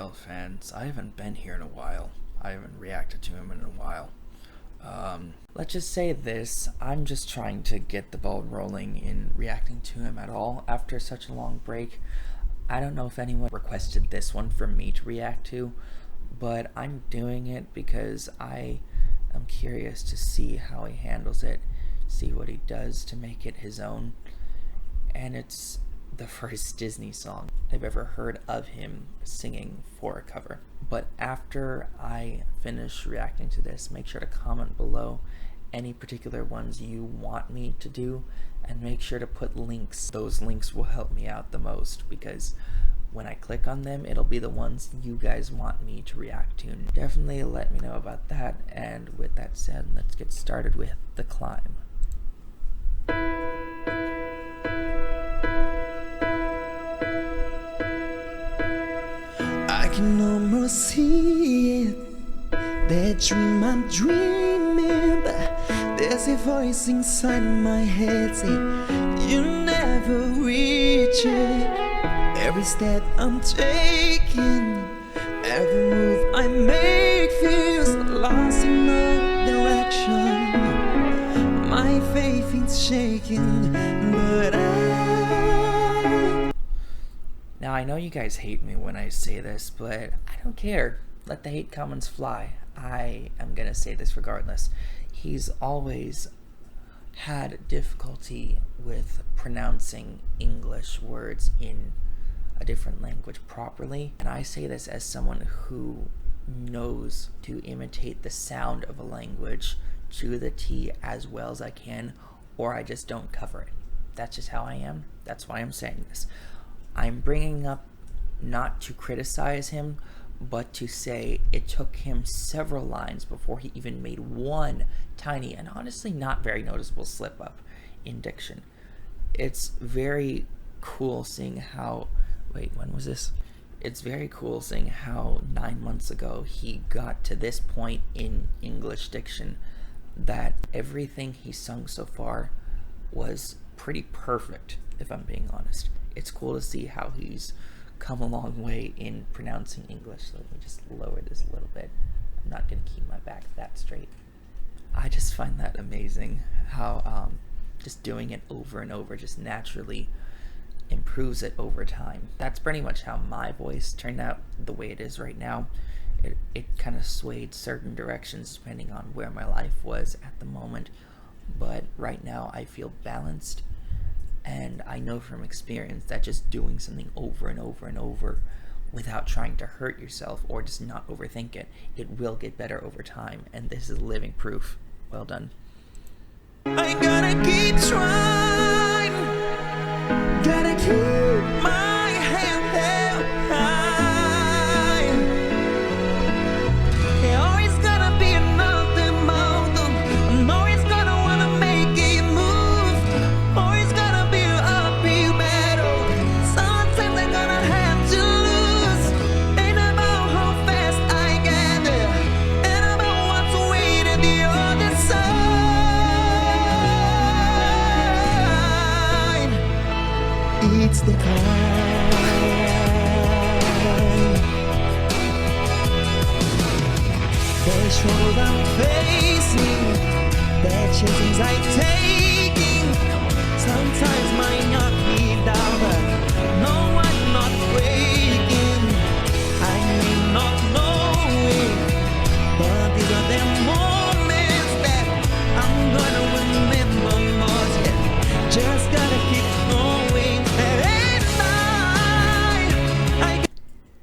Gabriel fans. I haven't been here in a while. I haven't reacted to him in a while. Let's just say this, I'm just trying to get the ball rolling in reacting to him at all after such a long break. I don't know if anyone requested this one for me to react to, but I'm doing it because I am curious to see how he handles it, see what he does to make it his own. And it's the first Disney song I've ever heard of him singing for a cover. But after I finish reacting to this, make sure to comment below any particular ones you want me to do, and make sure to put links. Those links will help me out the most, because when I click on them, it'll be the ones you guys want me to react to. Definitely let me know about that, and with that said, let's get started with The Climb. I can almost see it, that dream I'm dreaming, but there's a voice inside my head saying you never reach it. Every step I'm taking, every move I make feels lost in no direction. My faith is shaking, but Now, I know you guys hate me when I say this, but I don't care. Let the hate comments fly. I am gonna say this regardless. He's always had difficulty with pronouncing English words in a different language properly. And I say this as someone who knows to imitate the sound of a language to the T as well as I can, or I just don't cover it. That's just how I am. That's why I'm saying this. I'm bringing up not to criticize him, but to say it took him several lines before he even made one tiny and honestly not very noticeable slip up in diction. It's very cool seeing how, when was this? It's very cool seeing how 9 months ago he got to this point in English diction, that everything he's sung so far was pretty perfect, if I'm being honest. It's cool to see how he's come a long way in pronouncing English. So let me just lower this a little bit. I'm not going to keep my back that straight. I just find that amazing how just doing it over and over just naturally improves it over time. That's pretty much how my voice turned out the way it is right now. It kind of swayed certain directions depending on where my life was at the moment, but right now I feel balanced. And I know from experience that just doing something over and over and over without trying to hurt yourself or just not overthink it, it will get better over time. And this is living proof. Well done. I gotta keep trying, gotta keep my head held high. There always gonna be another mountain, I'm always gonna wanna make it move, always gonna be an uphill battle. Sometimes I'm gonna have to lose. Ain't about how fast I get there, ain't about what's waiting the other side. It's the climb. The struggle I'm facing, the chances I'm taking, sometimes might not be down, but no, I'm not breaking. I may not know it, but these are the moments that I'm gonna remember most. Yeah, just gotta keep going.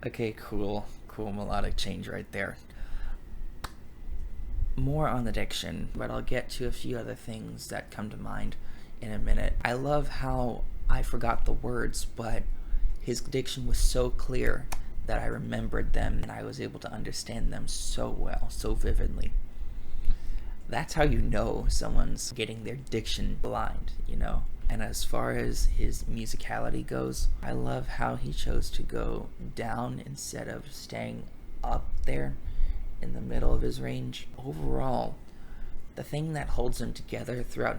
Okay, cool melodic change right there. More on the diction, but I'll get to a few other things that come to mind in a minute. I love how I forgot the words, but his diction was so clear that I remembered them and I was able to understand them so well, so vividly. That's how you know someone's getting their diction blind, you know? And as far as his musicality goes, I love how he chose to go down instead of staying up there in the middle of his range. Overall, the thing that holds him together throughout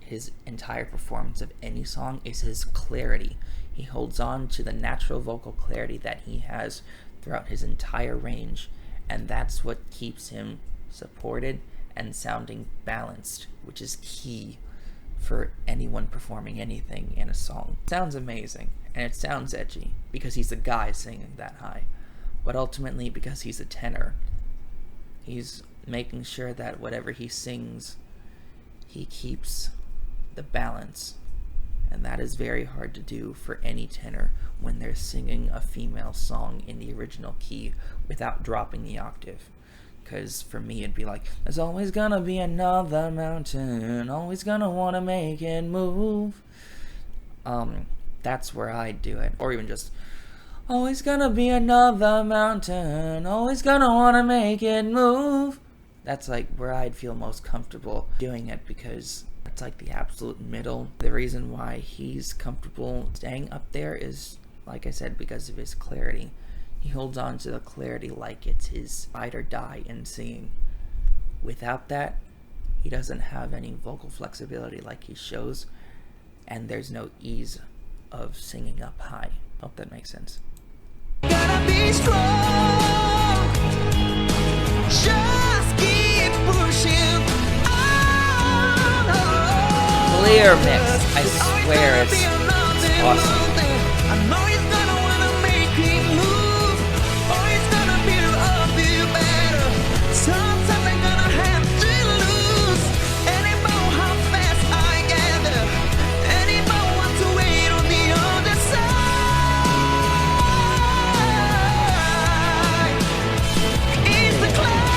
his entire performance of any song is his clarity. He holds on to the natural vocal clarity that he has throughout his entire range, and that's what keeps him supported and sounding balanced, which is key for anyone performing anything in a song. It sounds amazing, and it sounds edgy, because he's a guy singing that high, but ultimately because he's a tenor, he's making sure that whatever he sings, he keeps the balance, and that is very hard to do for any tenor when they're singing a female song in the original key without dropping the octave. Because for me it'd be like, there's always gonna be another mountain, always gonna wanna make it move. That's where I do it. Or even just, always gonna be another mountain, always gonna wanna make it move. That's like where I'd feel most comfortable doing it, because it's like the absolute middle. The reason why he's comfortable staying up there is, like I said, because of his clarity. He holds on to the clarity like it's his ride or die in singing. Without that, he doesn't have any vocal flexibility like he shows, and there's no ease of singing up high. Hope that makes sense. Gotta be strong. Just keep pushing on. Clear mix. I swear it's awesome. I know he's gonna wanna make it move. Or he's gonna build up you better. Sometimes I'm gonna have to lose. And about how fast I get there. And if I want to wait on the other side, it's the climb.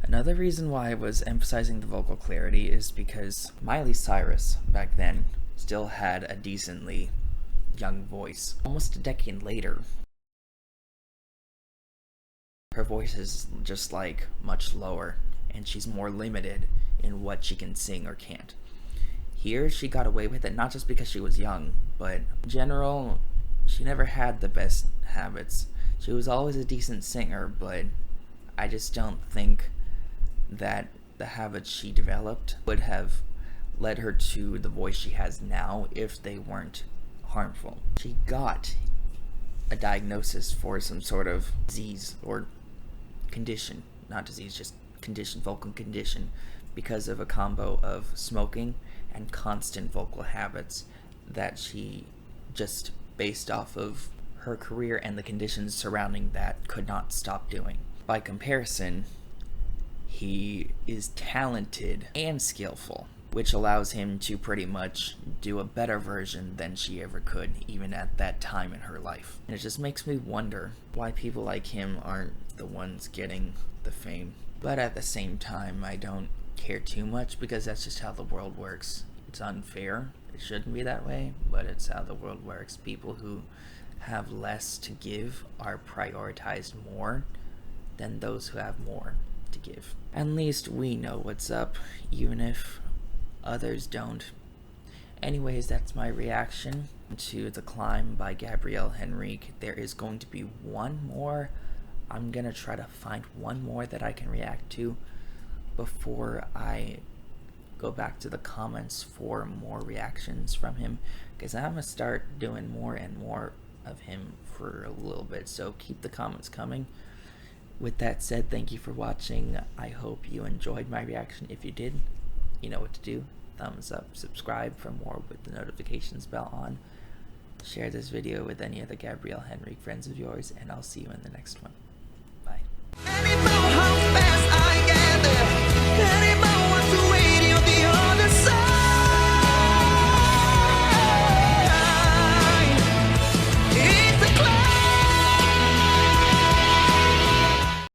Another reason why I was emphasizing the vocal clarity is because Miley Cyrus, back then, still had a decently young voice. Almost a decade later, her voice is just like much lower, and she's more limited in what she can sing or can't. Here, she got away with it not just because she was young, but in general, she never had the best habits. She was always a decent singer, but I just don't think that the habits she developed would have led her to the voice she has now if they weren't harmful. She got a diagnosis for some sort of disease or condition, not disease, just condition, vocal condition, because of a combo of smoking and constant vocal habits that she just based off of her career and the conditions surrounding that could not stop doing. By comparison, he is talented and skillful, which allows him to pretty much do a better version than she ever could, even at that time in her life. And it just makes me wonder why people like him aren't the ones getting the fame. But at the same time, I don't care too much, because that's just how the world works. It's unfair. It shouldn't be that way, but it's how the world works. People who have less to give are prioritized more than those who have more to give. At least we know what's up, even if others don't. Anyways, that's my reaction to The Climb by Gabriel Henrique. There is going to be one more. I'm gonna try to find one more that I can react to before I go back to the comments for more reactions from him, because I'm gonna start doing more and more of him for a little bit, so keep the comments coming. With that said, thank you for watching. I hope you enjoyed my reaction. If you did, you know what to do. Thumbs up, subscribe for more with the notifications bell on. Share this video with any other Gabriel Henrique friends of yours, and I'll see you in the next one. Bye.